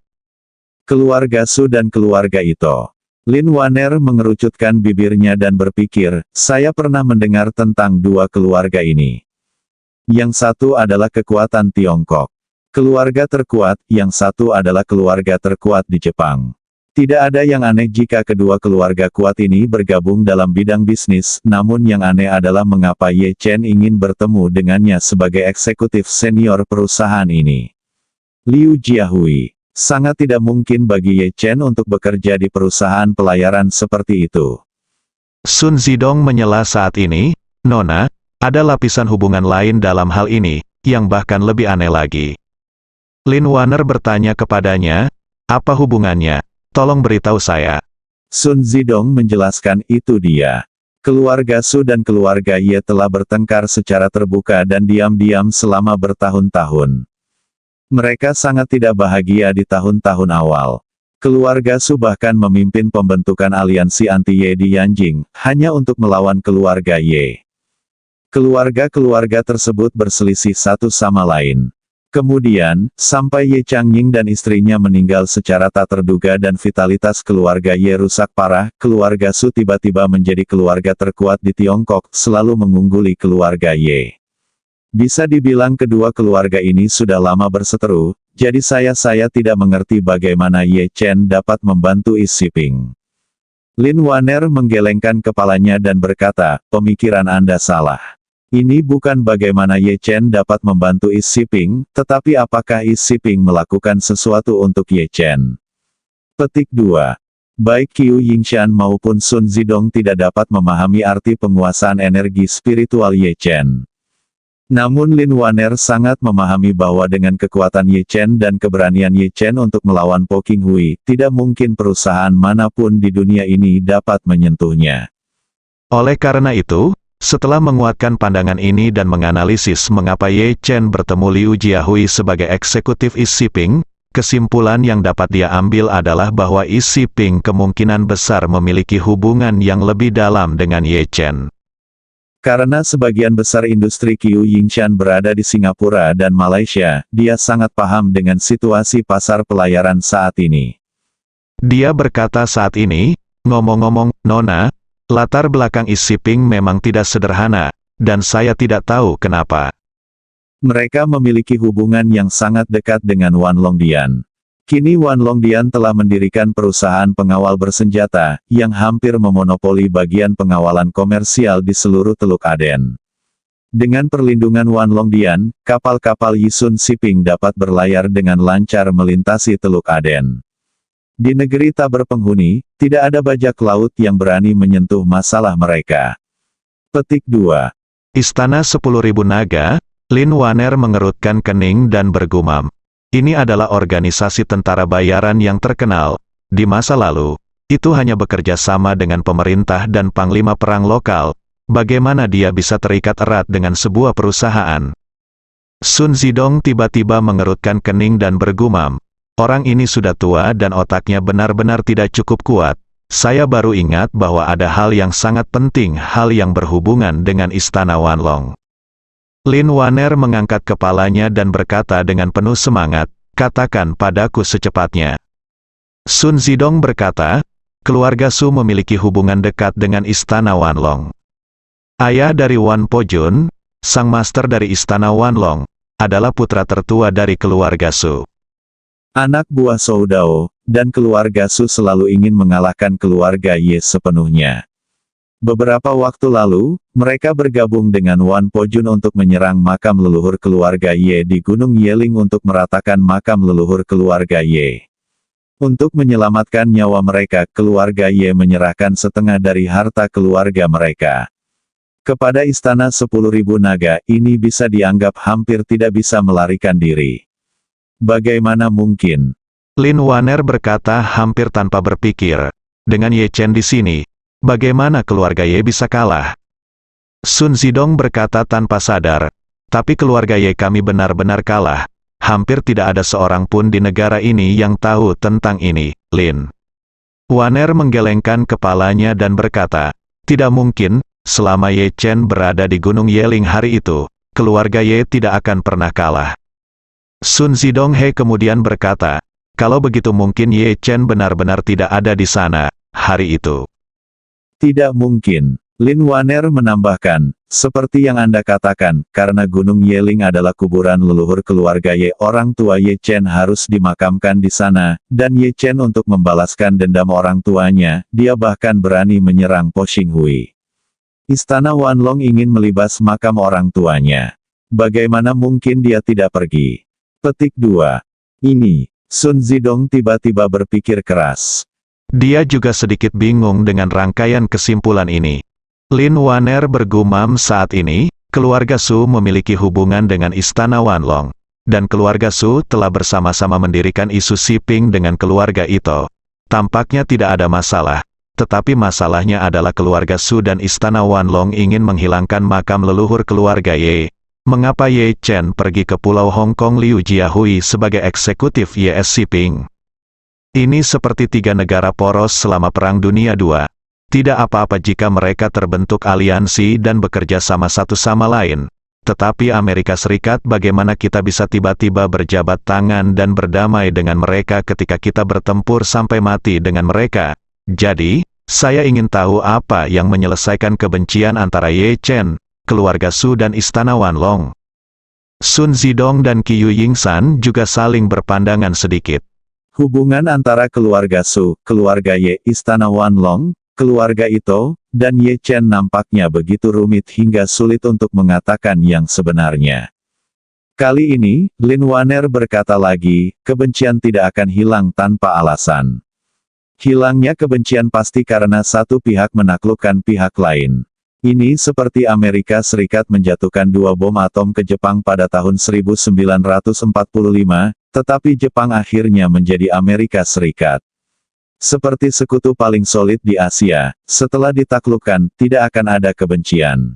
Keluarga Su dan keluarga Ito. Lin Waner mengerucutkan bibirnya dan berpikir, saya pernah mendengar tentang dua keluarga ini. Yang satu adalah kekuatan Tiongkok. Keluarga terkuat, yang satu adalah keluarga terkuat di Jepang. Tidak ada yang aneh jika kedua keluarga kuat ini bergabung dalam bidang bisnis, namun yang aneh adalah mengapa Ye Chen ingin bertemu dengannya sebagai eksekutif senior perusahaan ini. Liu Jiahui. Sangat tidak mungkin bagi Ye Chen untuk bekerja di perusahaan pelayaran seperti itu. Sun Zidong menyela saat ini, Nona, ada lapisan hubungan lain dalam hal ini, yang bahkan lebih aneh lagi. Lin Waner bertanya kepadanya, apa hubungannya? Tolong beritahu saya. Sun Zidong menjelaskan itu dia. Keluarga Su dan keluarga Ye telah bertengkar secara terbuka dan diam-diam selama bertahun-tahun. Mereka sangat tidak bahagia di tahun-tahun awal. Keluarga Su bahkan memimpin pembentukan aliansi anti-Ye di Yanjing, hanya untuk melawan keluarga Ye. Keluarga-keluarga tersebut berselisih satu sama lain. Kemudian, sampai Ye Changying dan istrinya meninggal secara tak terduga dan vitalitas keluarga Ye rusak parah, keluarga Su tiba-tiba menjadi keluarga terkuat di Tiongkok, selalu mengungguli keluarga Ye. Bisa dibilang kedua keluarga ini sudah lama berseteru, jadi saya tidak mengerti bagaimana Ye Chen dapat membantu East Shipping. Lin Waner menggelengkan kepalanya dan berkata, pemikiran Anda salah. Ini bukan bagaimana Ye Chen dapat membantu East Shipping, tetapi apakah East Shipping melakukan sesuatu untuk Ye Chen. Petik 2. Baik Qiu Yingshan maupun Sun Zidong tidak dapat memahami arti penguasaan energi spiritual Ye Chen. Namun Lin Waner sangat memahami bahwa dengan kekuatan Ye Chen dan keberanian Ye Chen untuk melawan Po Qinghui, tidak mungkin perusahaan manapun di dunia ini dapat menyentuhnya. Oleh karena itu, setelah menguatkan pandangan ini dan menganalisis mengapa Ye Chen bertemu Liu Jiahui sebagai eksekutif East Shipping, kesimpulan yang dapat dia ambil adalah bahwa East Shipping kemungkinan besar memiliki hubungan yang lebih dalam dengan Ye Chen. Karena sebagian besar industri Qiu Yingshan berada di Singapura dan Malaysia, dia sangat paham dengan situasi pasar pelayaran saat ini. Dia berkata saat ini, ngomong-ngomong, Nona, latar belakang East Shipping memang tidak sederhana, dan saya tidak tahu kenapa. Mereka memiliki hubungan yang sangat dekat dengan Wan Longdian. Kini Wan Longdian telah mendirikan perusahaan pengawal bersenjata, yang hampir memonopoli bagian pengawalan komersial di seluruh Teluk Aden. Dengan perlindungan Wan Longdian, kapal-kapal Yisun Shipping dapat berlayar dengan lancar melintasi Teluk Aden. Di negeri tak berpenghuni, tidak ada bajak laut yang berani menyentuh masalah mereka. Petik 2. Istana 10.000 Naga, Lin Waner mengerutkan kening dan bergumam. Ini adalah organisasi tentara bayaran yang terkenal. Di masa lalu, itu hanya bekerja sama dengan pemerintah dan panglima perang lokal. Bagaimana dia bisa terikat erat dengan sebuah perusahaan? Sun Zidong tiba-tiba mengerutkan kening dan bergumam. Orang ini sudah tua dan otaknya benar-benar tidak cukup kuat. Saya baru ingat bahwa ada hal yang sangat penting, hal yang berhubungan dengan Istana Wanlong. Lin Waner mengangkat kepalanya dan berkata dengan penuh semangat, katakan padaku secepatnya. Sun Zidong berkata, keluarga Su memiliki hubungan dekat dengan Istana Wanlong. Ayah dari Wan Pojun, sang master dari Istana Wanlong, adalah putra tertua dari keluarga Su. Anak buah Soudao, dan keluarga Su selalu ingin mengalahkan keluarga Ye sepenuhnya. Beberapa waktu lalu, mereka bergabung dengan Wan Pojun untuk menyerang makam leluhur keluarga Ye di Gunung Yeling untuk meratakan makam leluhur keluarga Ye. Untuk menyelamatkan nyawa mereka, keluarga Ye menyerahkan setengah dari harta keluarga mereka. Kepada Istana 10.000 Naga, ini bisa dianggap hampir tidak bisa melarikan diri. Bagaimana mungkin? Lin Waner berkata hampir tanpa berpikir. Dengan Ye Chen di sini, bagaimana keluarga Ye bisa kalah? Sun Zidong berkata tanpa sadar, tapi keluarga Ye kami benar-benar kalah. Hampir tidak ada seorang pun di negara ini yang tahu tentang ini, Lin. Waner menggelengkan kepalanya dan berkata, tidak mungkin, selama Ye Chen berada di Gunung Yeling hari itu, keluarga Ye tidak akan pernah kalah. Sun Zidong He kemudian berkata, kalau begitu mungkin Ye Chen benar-benar tidak ada di sana, hari itu. Tidak mungkin. Lin Waner menambahkan, seperti yang Anda katakan, karena Gunung Yeling adalah kuburan leluhur keluarga Ye, orang tua Ye Chen harus dimakamkan di sana, dan Ye Chen untuk membalaskan dendam orang tuanya, dia bahkan berani menyerang Po Qinghui. Istana Wanlong ingin melibas makam orang tuanya. Bagaimana mungkin dia tidak pergi? Petik 2. Ini, Sun Zidong tiba-tiba berpikir keras. Dia juga sedikit bingung dengan rangkaian kesimpulan ini. Lin Waner bergumam saat ini, keluarga Su memiliki hubungan dengan Istana Wanlong. Dan keluarga Su telah bersama-sama mendirikan isu Shipping dengan keluarga Ito. Tampaknya tidak ada masalah. Tetapi masalahnya adalah keluarga Su dan Istana Wanlong ingin menghilangkan makam leluhur keluarga Ye. Mengapa Ye Chen pergi ke Pulau Hong Kong Liu Jiahui sebagai eksekutif YS Shipping? Ini seperti tiga negara poros selama Perang Dunia II. Tidak apa-apa jika mereka terbentuk aliansi dan bekerja sama satu sama lain. Tetapi Amerika Serikat, bagaimana kita bisa tiba-tiba berjabat tangan dan berdamai dengan mereka ketika kita bertempur sampai mati dengan mereka? Jadi, saya ingin tahu apa yang menyelesaikan kebencian antara Ye Chen, keluarga Su dan Istana Wanlong. Sun Zidong dan Qiu Yingsan juga saling berpandangan sedikit. Hubungan antara keluarga Su, keluarga Ye, Istana Wanlong, keluarga Ito, dan Ye Chen nampaknya begitu rumit hingga sulit untuk mengatakan yang sebenarnya. Kali ini, Lin Waner berkata lagi, kebencian tidak akan hilang tanpa alasan. Hilangnya kebencian pasti karena satu pihak menaklukkan pihak lain. Ini seperti Amerika Serikat menjatuhkan 2 bom atom ke Jepang pada tahun 1945, tetapi Jepang akhirnya menjadi Amerika Serikat. Seperti sekutu paling solid di Asia, setelah ditaklukkan, tidak akan ada kebencian.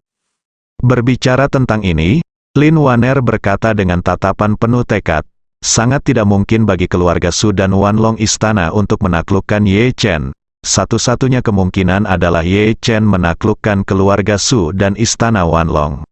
Berbicara tentang ini, Lin Waner berkata dengan tatapan penuh tekad, sangat tidak mungkin bagi keluarga Su dan Wanlong istana untuk menaklukkan Ye Chen. Satu-satunya kemungkinan adalah Ye Chen menaklukkan keluarga Su dan istana Wanlong.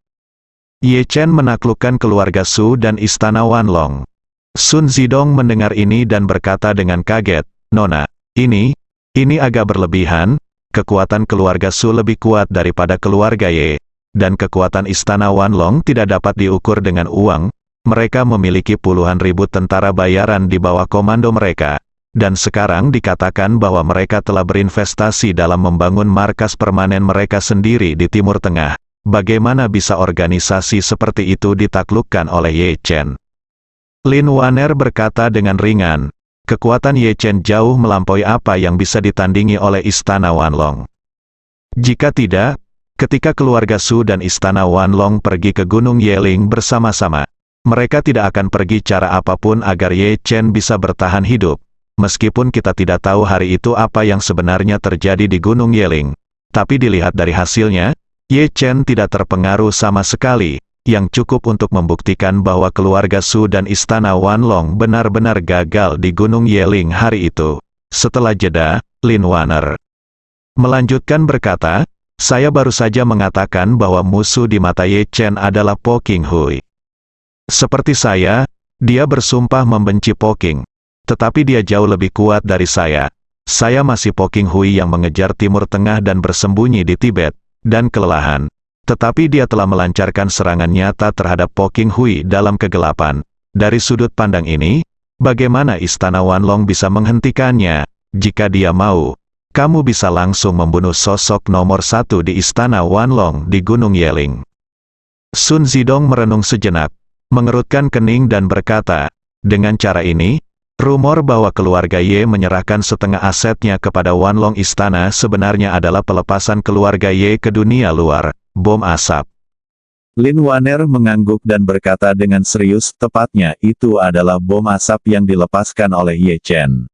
Ye Chen menaklukkan keluarga Su dan istana Wanlong. Sun Zidong mendengar ini dan berkata dengan kaget, "Nona, ini agak berlebihan, kekuatan keluarga Su lebih kuat daripada keluarga Ye, dan kekuatan istana Wanlong tidak dapat diukur dengan uang, mereka memiliki puluhan ribu tentara bayaran di bawah komando mereka. Dan sekarang dikatakan bahwa mereka telah berinvestasi dalam membangun markas permanen mereka sendiri di Timur Tengah. Bagaimana bisa organisasi seperti itu ditaklukkan oleh Ye Chen?" Lin Waner berkata dengan ringan, kekuatan Ye Chen jauh melampaui apa yang bisa ditandingi oleh istana Wanlong. Jika tidak, ketika keluarga Su dan istana Wanlong pergi ke Gunung Yeling bersama-sama, mereka tidak akan pergi cara apapun agar Ye Chen bisa bertahan hidup. Meskipun kita tidak tahu hari itu apa yang sebenarnya terjadi di Gunung Yeling, tapi dilihat dari hasilnya, Ye Chen tidak terpengaruh sama sekali, yang cukup untuk membuktikan bahwa keluarga Su dan istana Wanlong benar-benar gagal di Gunung Yeling hari itu. Setelah jeda, Lin Waner melanjutkan berkata, saya baru saja mengatakan bahwa musuh di mata Ye Chen adalah Po King Hui. Seperti saya, dia bersumpah membenci Po King. Tetapi dia jauh lebih kuat dari saya. Saya masih Po King Hui yang mengejar Timur Tengah dan bersembunyi di Tibet, dan kelelahan. Tetapi dia telah melancarkan serangan nyata terhadap Po King Hui dalam kegelapan. Dari sudut pandang ini, bagaimana istana Wanlong bisa menghentikannya? Jika dia mau, kamu bisa langsung membunuh sosok nomor 1 di istana Wanlong di Gunung Yeling. Sun Zidong merenung sejenak, mengerutkan kening dan berkata, dengan cara ini, rumor bahwa keluarga Ye menyerahkan setengah asetnya kepada Wanlong istana sebenarnya adalah pelepasan keluarga Ye ke dunia luar, bom asap. Lin Waner mengangguk dan berkata dengan serius, tepatnya itu adalah bom asap yang dilepaskan oleh Ye Chen.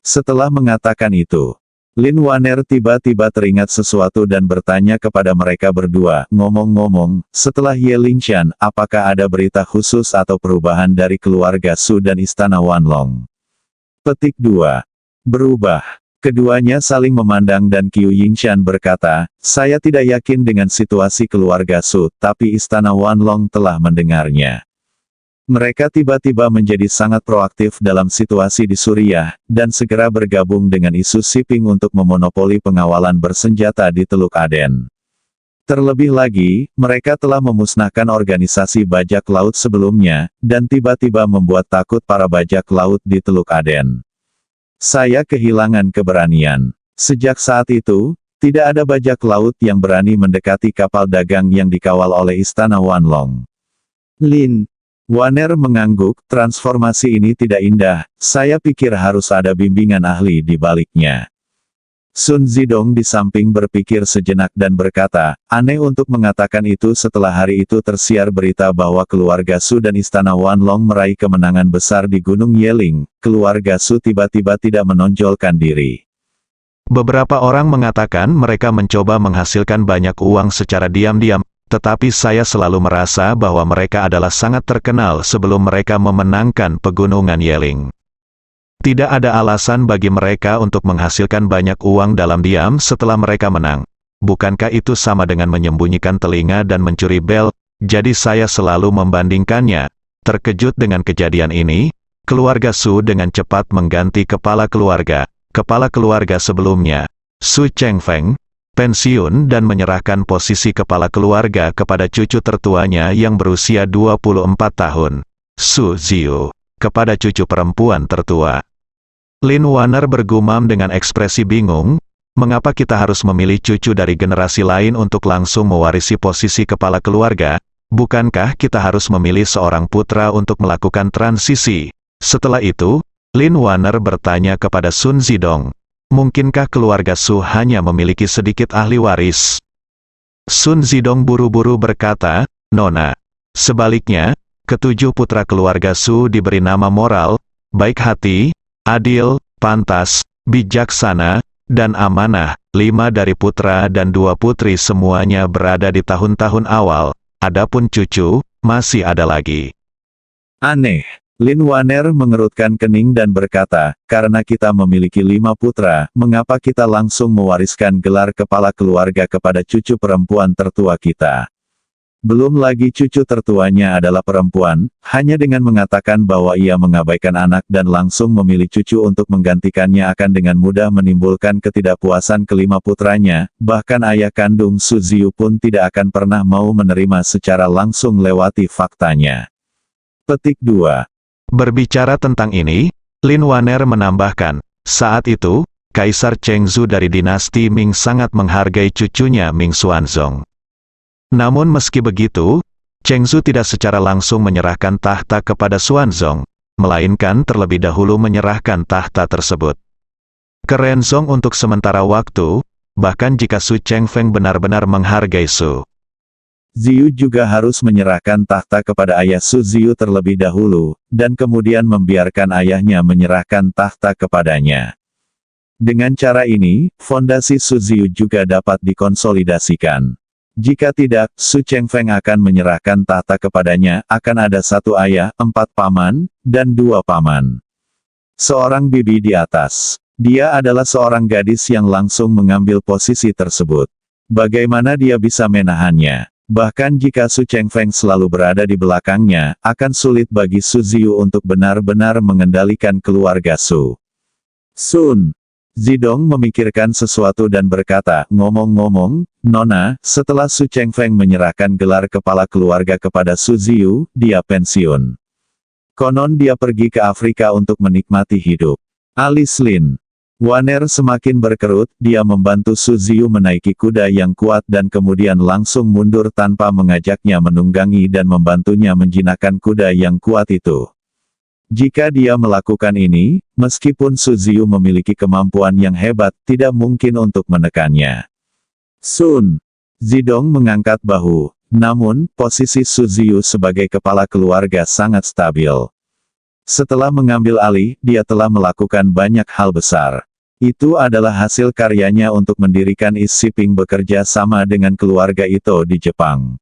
Setelah mengatakan itu, Lin Waner tiba-tiba teringat sesuatu dan bertanya kepada mereka berdua, ngomong-ngomong, setelah Ye Lingshan, apakah ada berita khusus atau perubahan dari keluarga Su dan istana Wanlong? Petik 2. Berubah. Keduanya saling memandang dan Qiu Yingshan berkata, saya tidak yakin dengan situasi keluarga Su, tapi istana Wanlong telah mendengarnya. Mereka tiba-tiba menjadi sangat proaktif dalam situasi di Suriah, dan segera bergabung dengan isu Siping untuk memonopoli pengawalan bersenjata di Teluk Aden. Terlebih lagi, mereka telah memusnahkan organisasi bajak laut sebelumnya, dan tiba-tiba membuat takut para bajak laut di Teluk Aden. Saya kehilangan keberanian. Sejak saat itu, tidak ada bajak laut yang berani mendekati kapal dagang yang dikawal oleh istana Wanlong. Lin Waner mengangguk, transformasi ini tidak indah, saya pikir harus ada bimbingan ahli di baliknya. Sun Zidong di samping berpikir sejenak dan berkata, aneh untuk mengatakan itu setelah hari itu tersiar berita bahwa keluarga Su dan istana Wanlong meraih kemenangan besar di Gunung Yeling, keluarga Su tiba-tiba tidak menonjolkan diri. Beberapa orang mengatakan mereka mencoba menghasilkan banyak uang secara diam-diam, tetapi saya selalu merasa bahwa mereka adalah sangat terkenal sebelum mereka memenangkan pegunungan Yeling. Tidak ada alasan bagi mereka untuk menghasilkan banyak uang dalam diam setelah mereka menang. Bukankah itu sama dengan menyembunyikan telinga dan mencuri bel? Jadi saya selalu membandingkannya. Terkejut dengan kejadian ini, keluarga Su dengan cepat mengganti kepala keluarga sebelumnya, Su Chengfeng, pensiun dan menyerahkan posisi kepala keluarga kepada cucu tertuanya yang berusia 24 tahun, Su Ziyu, kepada cucu perempuan tertua. Lin Waner bergumam dengan ekspresi bingung, mengapa kita harus memilih cucu dari generasi lain untuk langsung mewarisi posisi kepala keluarga? Bukankah kita harus memilih seorang putra untuk melakukan transisi? Setelah itu, Lin Waner bertanya kepada Sun Zidong, mungkinkah keluarga Su hanya memiliki sedikit ahli waris? Sun Zidong buru-buru berkata, "Nona." Sebaliknya, ketujuh putra keluarga Su diberi nama moral, baik hati, adil, pantas, bijaksana, dan amanah. 5 dari putra dan 2 putri semuanya berada di tahun-tahun awal, adapun cucu, masih ada lagi. Aneh. Lin Waner mengerutkan kening dan berkata, karena kita memiliki 5 putra, mengapa kita langsung mewariskan gelar kepala keluarga kepada cucu perempuan tertua kita? Belum lagi cucu tertuanya adalah perempuan, hanya dengan mengatakan bahwa ia mengabaikan anak dan langsung memilih cucu untuk menggantikannya akan dengan mudah menimbulkan ketidakpuasan kelima putranya, bahkan ayah kandung Su Ziyu pun tidak akan pernah mau menerima secara langsung lewati faktanya. Petik 2. Berbicara tentang ini, Lin Waner menambahkan, saat itu, Kaisar Chengzu dari dinasti Ming sangat menghargai cucunya Ming Xuanzong. Namun meski begitu, Chengzu tidak secara langsung menyerahkan tahta kepada Xuanzong, melainkan terlebih dahulu menyerahkan tahta tersebut ke Renzong untuk sementara waktu, bahkan jika Su Chengfeng benar-benar menghargai Su Ziyu juga harus menyerahkan tahta kepada ayah Su Ziyu terlebih dahulu, dan kemudian membiarkan ayahnya menyerahkan tahta kepadanya. Dengan cara ini, fondasi Su Ziyu juga dapat dikonsolidasikan. Jika tidak, Su Chengfeng akan menyerahkan tahta kepadanya, akan ada 1 ayah, 4 paman, dan 2 paman. Seorang bibi di atas. Dia adalah seorang gadis yang langsung mengambil posisi tersebut. Bagaimana dia bisa menahannya? Bahkan jika Su Chengfeng selalu berada di belakangnya, akan sulit bagi Su Ziyu untuk benar-benar mengendalikan keluarga Su. Sun Zidong memikirkan sesuatu dan berkata, ngomong-ngomong, Nona, setelah Su Chengfeng menyerahkan gelar kepala keluarga kepada Su Ziyu, dia pensiun. Konon dia pergi ke Afrika untuk menikmati hidup. Alis Lin Waner semakin berkerut, dia membantu Su Ziyu menaiki kuda yang kuat dan kemudian langsung mundur tanpa mengajaknya menunggangi dan membantunya menjinakkan kuda yang kuat itu. Jika dia melakukan ini, meskipun Su Ziyu memiliki kemampuan yang hebat, tidak mungkin untuk menekannya. Sun Zidong mengangkat bahu, namun, posisi Su Ziyu sebagai kepala keluarga sangat stabil. Setelah mengambil alih, dia telah melakukan banyak hal besar. Itu adalah hasil karyanya untuk mendirikan East Shipping bekerja sama dengan keluarga Ito di Jepang.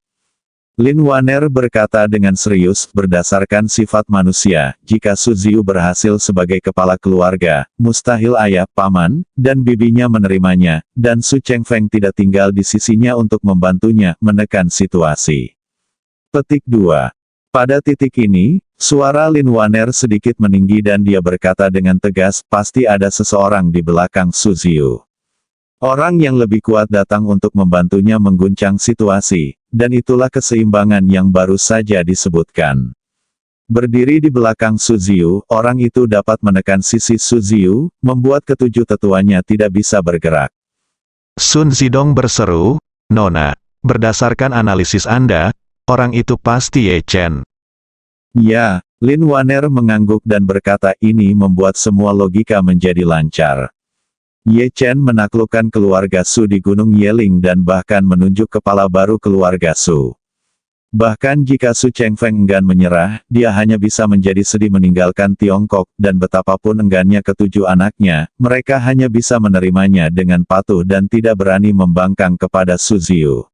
Lin Waner berkata dengan serius, berdasarkan sifat manusia, jika Su Ziyu berhasil sebagai kepala keluarga, mustahil ayah, paman, dan bibinya menerimanya, dan Su Chengfeng tidak tinggal di sisinya untuk membantunya menekan situasi. Petik 2. Pada titik ini, suara Lin Waner sedikit meninggi dan dia berkata dengan tegas, pasti ada seseorang di belakang Su Ziyu. Orang yang lebih kuat datang untuk membantunya mengguncang situasi, dan itulah keseimbangan yang baru saja disebutkan. Berdiri di belakang Su Ziyu, orang itu dapat menekan sisi Su Ziyu, membuat ketujuh tetuanya tidak bisa bergerak. Sun Zidong berseru, Nona, berdasarkan analisis Anda, orang itu pasti Ye Chen. Ya, Lin Waner mengangguk dan berkata ini membuat semua logika menjadi lancar. Ye Chen menaklukkan keluarga Su di Gunung Yeling dan bahkan menunjuk kepala baru keluarga Su. Bahkan jika Su Chengfeng enggan menyerah, dia hanya bisa menjadi sedih meninggalkan Tiongkok, dan betapapun enggannya ketujuh anaknya, mereka hanya bisa menerimanya dengan patuh dan tidak berani membangkang kepada Su Ziyu.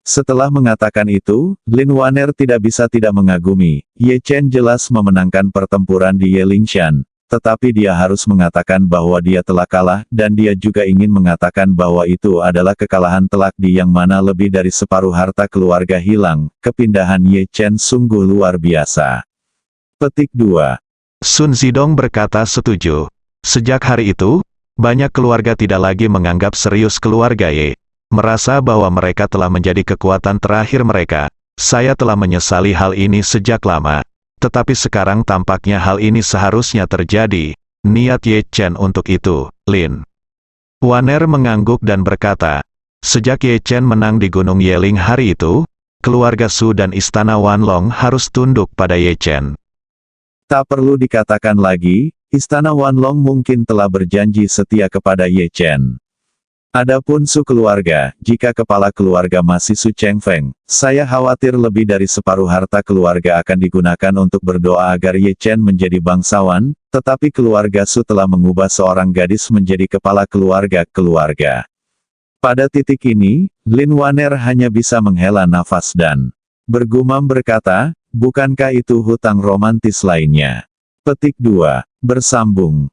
Setelah mengatakan itu, Lin Waner tidak bisa tidak mengagumi, Ye Chen jelas memenangkan pertempuran di Yelingshan, tetapi dia harus mengatakan bahwa dia telah kalah, dan dia juga ingin mengatakan bahwa itu adalah kekalahan telak di yang mana lebih dari separuh harta keluarga hilang. Kepindahan Ye Chen sungguh luar biasa. Petik 2. Sun Zidong berkata setuju. Sejak hari itu, banyak keluarga tidak lagi menganggap serius keluarga Ye. Merasa bahwa mereka telah menjadi kekuatan terakhir mereka. Saya telah menyesali hal ini sejak lama. Tetapi sekarang tampaknya hal ini seharusnya terjadi. Niat Ye Chen untuk itu, Lin Waner mengangguk dan berkata, sejak Ye Chen menang di Gunung Yeling hari itu, keluarga Su dan Istana Wanlong harus tunduk pada Ye Chen. Tak perlu dikatakan lagi, Istana Wanlong mungkin telah berjanji setia kepada Ye Chen. Adapun Su keluarga, jika kepala keluarga masih Su Cheng Feng, saya khawatir lebih dari separuh harta keluarga akan digunakan untuk berdoa agar Ye Chen menjadi bangsawan, tetapi keluarga Su telah mengubah seorang gadis menjadi kepala keluarga. Pada titik ini, Lin Waner hanya bisa menghela nafas dan bergumam berkata, bukankah itu hutang romantis lainnya? Petik 2. Bersambung.